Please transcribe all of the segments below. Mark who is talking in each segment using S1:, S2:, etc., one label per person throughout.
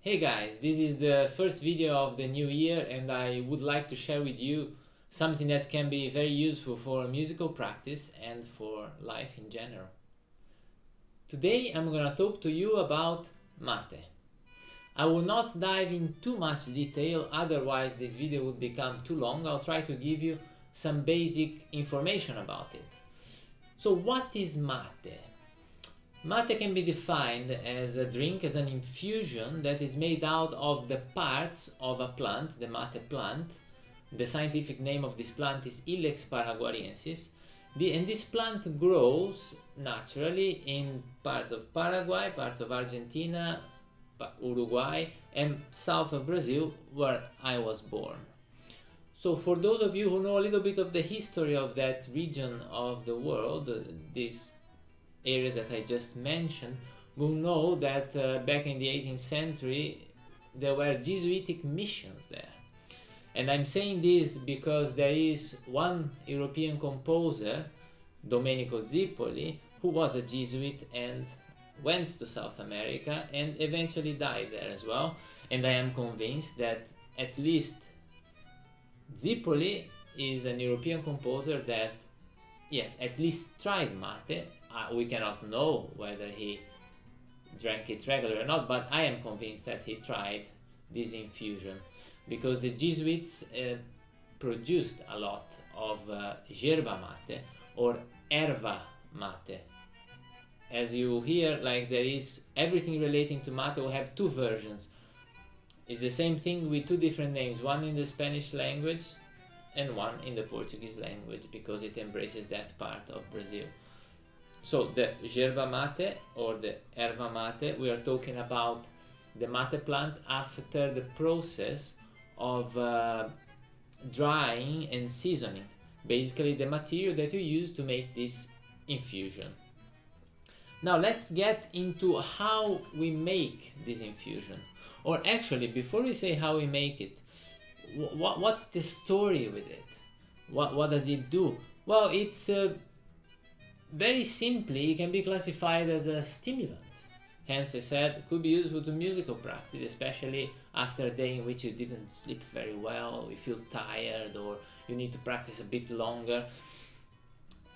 S1: Hey guys, this is the first video of the new year and I would like to share with you something that can be very useful for musical practice and for life in general. Today I'm gonna talk to you about mate. I will not dive in too much detail, otherwise this video would become too long. I'll try to give you some basic information about it. So what is mate? Mate can be defined as a drink, as an infusion that is made out of the parts of a plant, the mate plant. The scientific name of this plant is Ilex paraguariensis. And this plant grows naturally in parts of Paraguay, parts of Argentina, Uruguay, and south of Brazil, where I was born. So for those of you who know a little bit of the history of that region of the world, these areas that I just mentioned, will know that back in the 18th century there were Jesuitic missions there. And I'm saying this because there is one European composer, Domenico Zipoli, who was a Jesuit and went to South America and eventually died there as well. And I am convinced that at least Zipoli is an European composer that, yes, at least tried mate. We cannot know whether he drank it regularly or not, but I am convinced that he tried this infusion because the Jesuits produced a lot of yerba mate or erva mate. As you hear, like there is everything relating to mate will have two versions. It's the same thing with two different names, one in the Spanish language and one in the Portuguese language because it embraces that part of Brazil. So the yerba mate or the erva mate, we are talking about the mate plant after the process of drying and seasoning. Basically the material that you use to make this infusion. Now let's get into how we make this infusion. Or actually, before we say how we make it, what's the story with it? What does it do? Well, it's very simply, it can be classified as a stimulant. Hence I said it could be useful to musical practice, especially after a day in which you didn't sleep very well, you feel tired, or you need to practice a bit longer.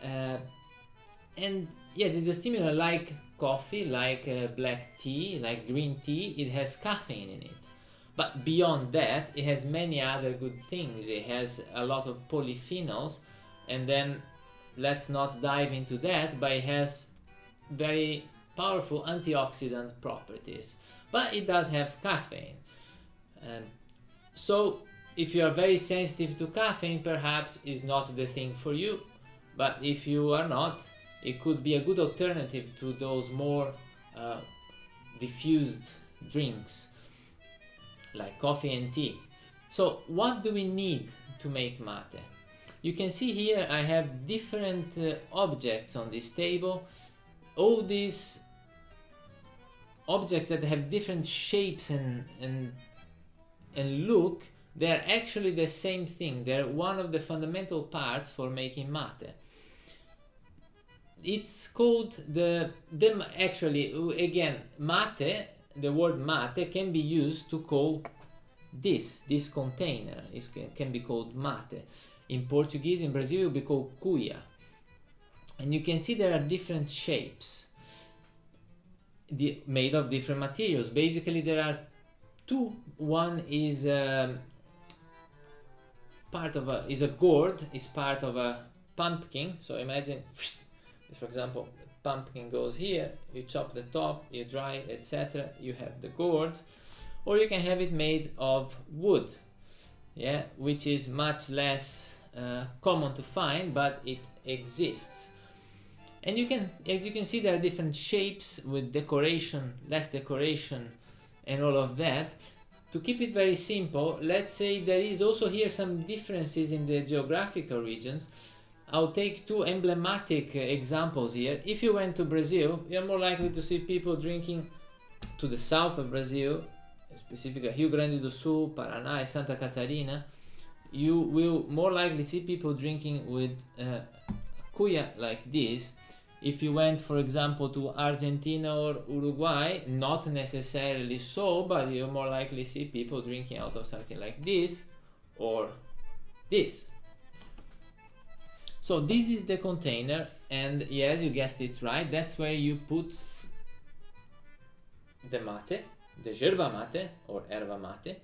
S1: And yes, it's a stimulant like coffee, like black tea, like green tea. It has caffeine in it. But beyond that, it has many other good things. It has a lot of polyphenols, and then let's not dive into that, but it has very powerful antioxidant properties. But it does have caffeine. So if you are very sensitive to caffeine, perhaps is not the thing for you. But if you are not, it could be a good alternative to those more diffused drinks like coffee and tea. So what do we need to make mate? You can see here I have different objects on this table. All these objects that have different shapes and look, they're actually the same thing. They're one of the fundamental parts for making mate. It's called actually, again, mate, the word mate can be used to call this container. It can be called mate. In Portuguese, in Brazil, it will be called cuia. And you can see there are different shapes made of different materials. Basically, there are two. One is part of a gourd, is part of a pumpkin. So imagine, for example, the pumpkin goes here, you chop the top, you dry it, etc. You have the gourd. Or you can have it made of wood, yeah, which is much less common to find, but it exists. And as you can see, there are different shapes with decoration, less decoration, and all of that. To keep it very simple, let's say there is also here some differences in the geographical regions. I'll take two emblematic examples here. If you went to Brazil, you're more likely to see people drinking to the south of Brazil, specifically Rio Grande do Sul, Paraná, and Santa Catarina. You will more likely see people drinking with cuia like this, If you went, for example, to Argentina or Uruguay, not necessarily so, but you more likely see people drinking out of something like this or this. So this is the container, and yes, you guessed it right, that's where you put the mate, the yerba mate or erva mate,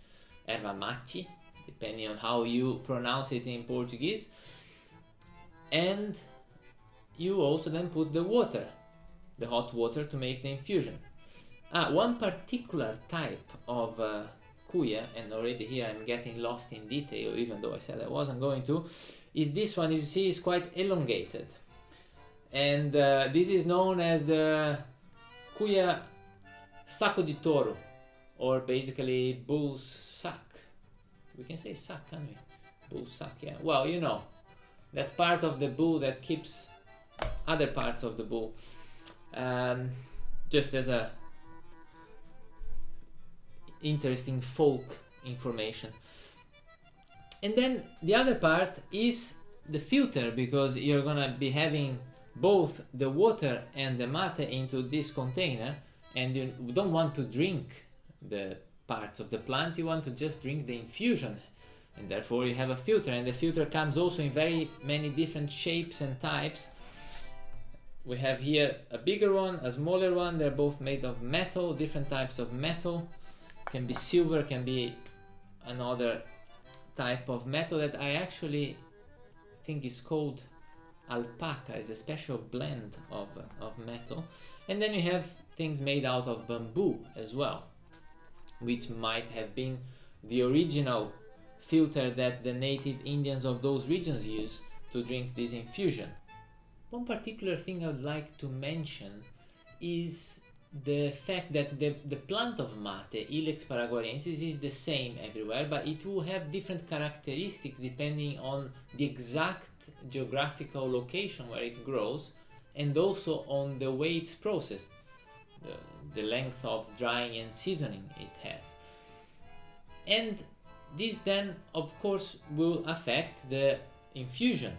S1: erva machi, depending on how you pronounce it in Portuguese. And you also then put the water, the hot water, to make the infusion. One particular type of cuya, and already here I'm getting lost in detail, even though I said I wasn't going to, is this one. You see, is quite elongated. And this is known as the cuya saco di toro, or basically bull's sack. We can say sack, can't we? Bull's sack, yeah. Well, you know, that part of the bull that keeps other parts of the bull. Just as a interesting folk information. And then the other part is the filter, because you're gonna be having both the water and the mate into this container, and you don't want to drink the parts of the plant, you want to just drink the infusion, and therefore you have a filter. And the filter comes also in very many different shapes and types. We have here a bigger one, a smaller one. They're both made of metal, different types of metal. Can be silver, can be another type of metal that I actually think is called alpaca. Is a special blend of metal. And then you have things made out of bamboo as well, which might have been the original filter that the native Indians of those regions use to drink this infusion. One particular thing I would like to mention is the fact that the plant of mate, Ilex paraguariensis, is the same everywhere, but it will have different characteristics depending on the exact geographical location where it grows, and also on the way it's processed, the length of drying and seasoning it has. And this then, of course, will affect the infusion.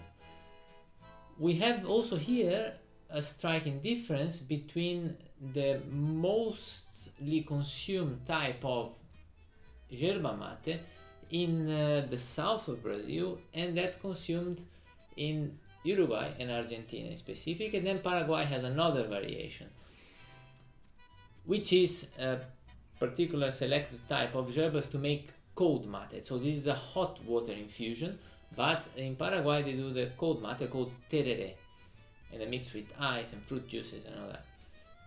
S1: We have also here a striking difference between the mostly consumed type of yerba mate in the south of Brazil and that consumed in Uruguay and Argentina in specific, and then Paraguay has another variation, which is a particular selected type of yerbas to make cold mate. So this is a hot water infusion, but in Paraguay they do the cold mate called tereré, and they mix with ice and fruit juices and all that.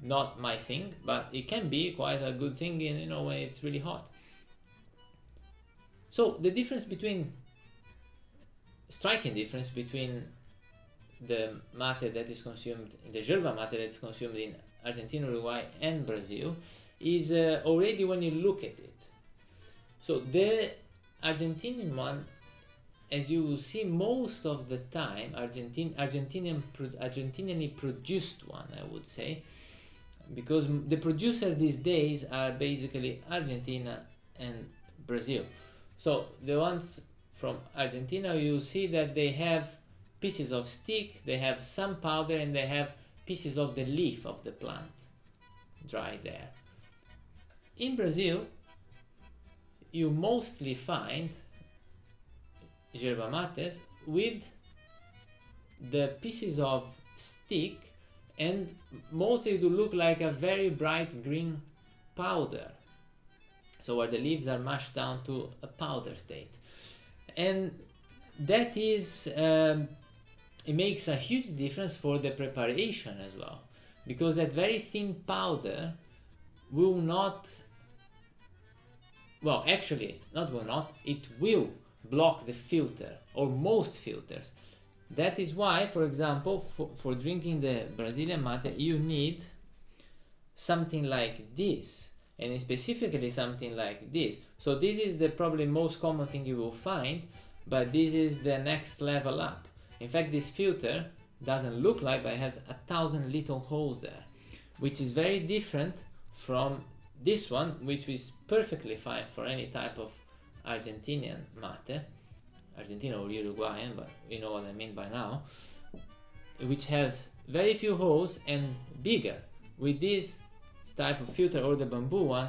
S1: Not my thing, but it can be quite a good thing in, you know, when it's really hot. So the difference between, striking difference between the mate that is consumed, the yerba mate that is consumed in Argentina, Uruguay and Brazil is already when you look at it. So the Argentinian one, as you will see most of the time, Argentinianly produced one, I would say, because the producer these days are basically Argentina and Brazil. So the ones from Argentina, you see that they have pieces of stick, they have some powder, and they have pieces of the leaf of the plant dry there. In Brazil, you mostly find yerba mates with the pieces of stick, and mostly to look like a very bright green powder, so where the leaves are mashed down to a powder state. And that is it makes a huge difference for the preparation as well, because that very thin powder will not, well, actually not will not, it will block the filter, or most filters. That is why, for example, for drinking the Brazilian mate, you need something like this, and specifically something like this. So this is the probably most common thing you will find, but this is the next level up. In fact, this filter doesn't look like, but it has 1,000 little holes there, which is very different from this one, which is perfectly fine for any type of Argentinian mate, Argentina or Uruguayan, but you know what I mean by now, which has very few holes and bigger. With this type of filter or the bamboo one,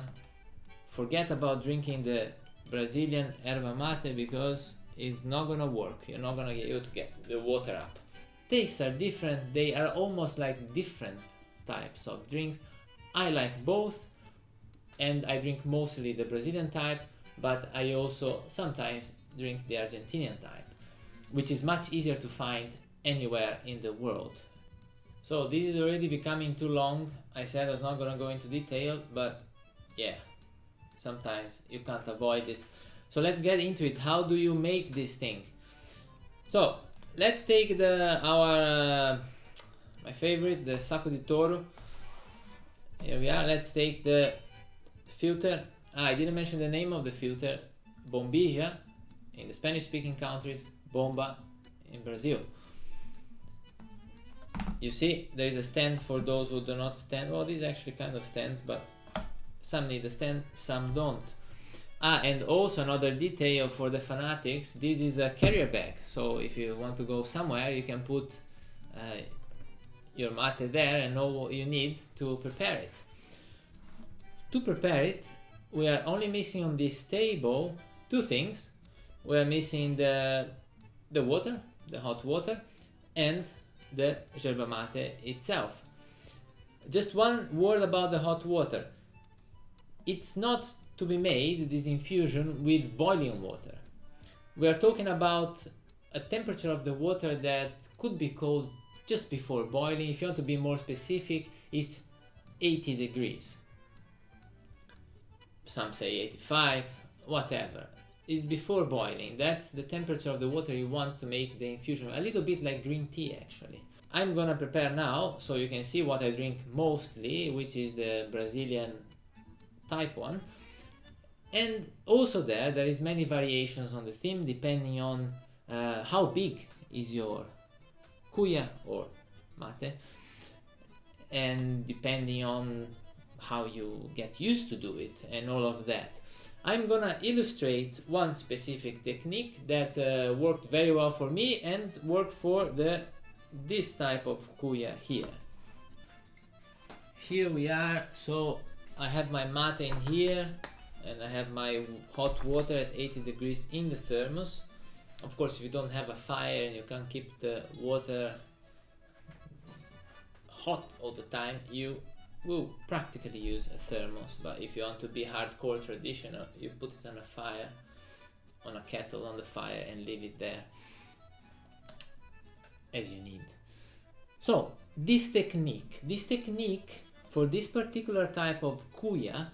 S1: forget about drinking the Brazilian erva mate because it's not gonna work. You're not gonna get able to get the water up. Tastes are different. They are almost like different types of drinks. I like both, and I drink mostly the Brazilian type, but I also sometimes drink the Argentinian type, which is much easier to find anywhere in the world. So this is already becoming too long. I said I was not gonna go into detail, but yeah, sometimes you can't avoid it. So let's get into it. How do you make this thing? So let's take my favorite, the Sacco di Toro. Here we are. Let's take the filter. I didn't mention the name of the filter. Bombilla in the Spanish-speaking countries, bomba in Brazil. You see, there is a stand for those who do not stand. Well, these actually kind of stands, but some need a stand, some don't. And also another detail for the fanatics, this is a carrier bag. So if you want to go somewhere, you can put your mate there and know what you need to prepare it. To prepare it, we are only missing on this table two things. We are missing the water, the hot water, and the yerba mate itself. Just one word about the hot water. It's not to be made, this infusion, with boiling water. We are talking about a temperature of the water that could be cold just before boiling. If you want to be more specific, it's 80 degrees. Some say 85, whatever. It's before boiling. That's the temperature of the water you want to make the infusion. A little bit like green tea, actually. I'm gonna prepare now so you can see what I drink mostly, which is the Brazilian type one. And also there is many variations on the theme depending on how big is your cuya or mate, and depending on how you get used to do it and all of that. I'm gonna illustrate one specific technique that worked very well for me and worked for this type of cuya here. Here we are. So I have my mate in here and I have my hot water at 80 degrees in the thermos. Of course, if you don't have a fire and you can't keep the water hot all the time, you will practically use a thermos. But if you want to be hardcore traditional, you put it on a fire, on a kettle on the fire, and leave it there as you need. So this technique for this particular type of cuya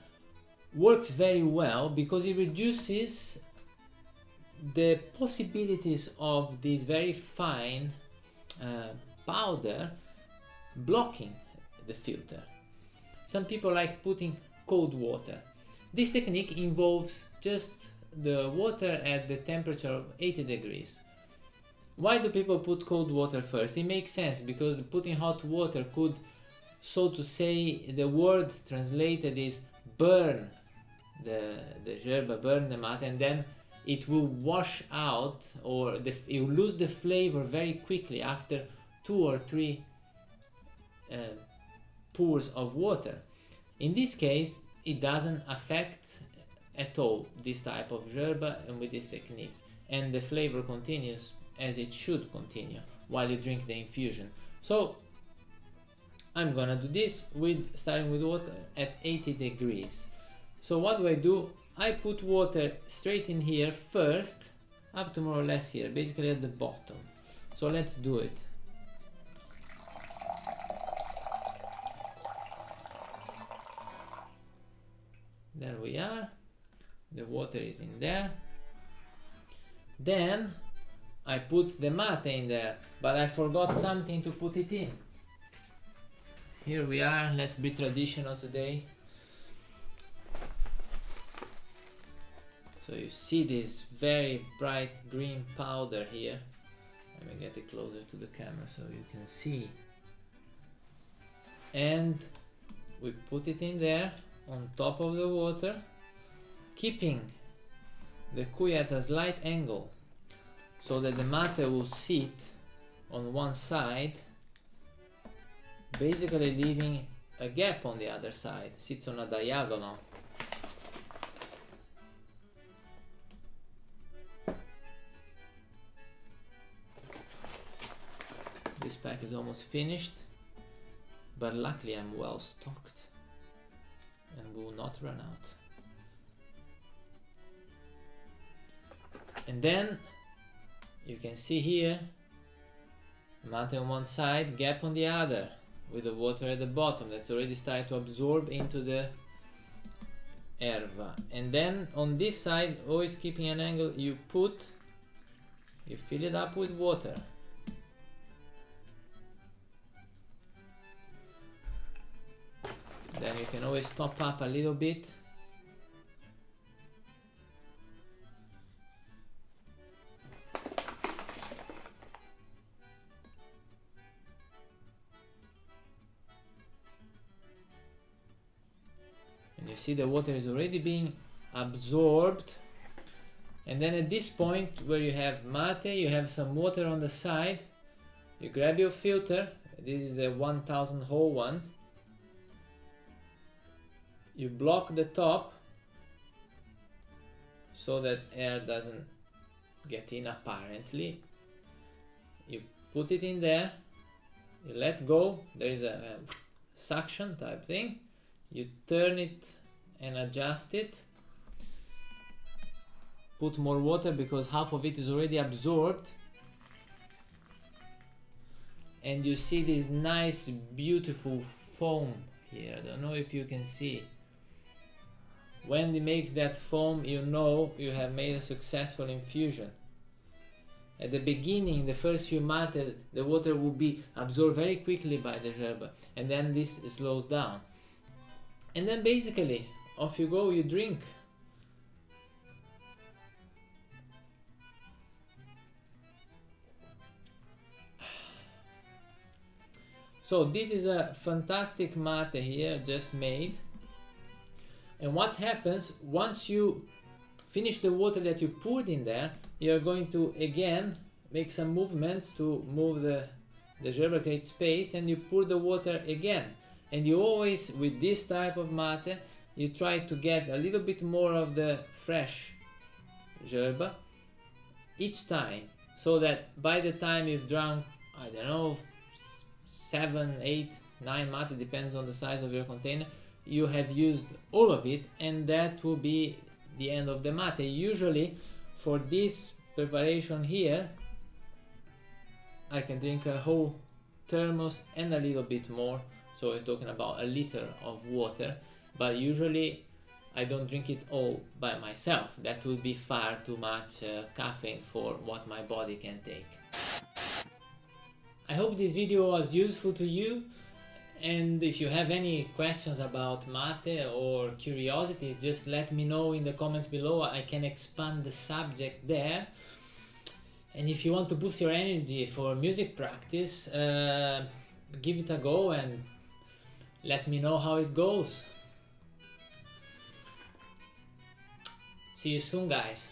S1: works very well because it reduces the possibilities of this very fine powder blocking the filter. Some people like putting cold water. This technique involves just the water at the temperature of 80 degrees. Why do people put cold water first? It makes sense because putting hot water could, so to say, the word translated is burn the yerba, burn the mate, and then it will wash out, or it will lose the flavor very quickly after 2 or 3 pours of water. In this case, it doesn't affect at all this type of yerba and with this technique, and the flavor continues as it should continue while you drink the infusion. So I'm gonna do this starting with water at 80 degrees. So what do? I put water straight in here first, up to more or less here, basically at the bottom. So let's do it. There we are. The water is in there. Then I put the mate in there, but I forgot something to put it in. Here we are. Let's be traditional today. So you see this very bright green powder here. Let me get it closer to the camera so you can see. And we put it in there on top of the water, keeping the cuya at a slight angle so that the mate will sit on one side basically leaving a gap on the other side, sits on a diagonal. This pack is almost finished, but luckily I'm well stocked and will not run out. And then you can see here, mate on one side, gap on the other, with the water at the bottom that's already started to absorb into the erva. And then on this side, always keeping an angle, you fill it up with water. Then you can always top up a little bit. And you see the water is already being absorbed. And then at this point where you have mate, you have some water on the side, you grab your filter, this is the 1000 hole ones, you block the top so that air doesn't get in apparently. You put it in there, you let go, there is a suction type thing, you turn it and adjust it, put more water because half of it is already absorbed, and you see this nice beautiful foam here. I don't know if you can see. When it makes that foam, you know you have made a successful infusion. At the beginning, the first few mates, the water will be absorbed very quickly by the yerba, and then this slows down. And then basically, off you go, you drink. So this is a fantastic mate here, just made. And what happens, once you finish the water that you poured in there, you're going to again make some movements to move the yerba, create space, and you pour the water again. And you always, with this type of mate, you try to get a little bit more of the fresh yerba each time, so that by the time you've drunk, I don't know, 7, 8, 9 mate, depends on the size of your container, you have used all of it, and that will be the end of the mate. Usually for this preparation here, I can drink a whole thermos and a little bit more, so we're talking about a liter of water, but usually I don't drink it all by myself. That would be far too much caffeine for what my body can take. I hope this video was useful to you, and if you have any questions about mate or curiosities, just let me know in the comments below. I can expand the subject there. And if you want to boost your energy for music practice, give it a go and let me know how it goes. See you soon, guys.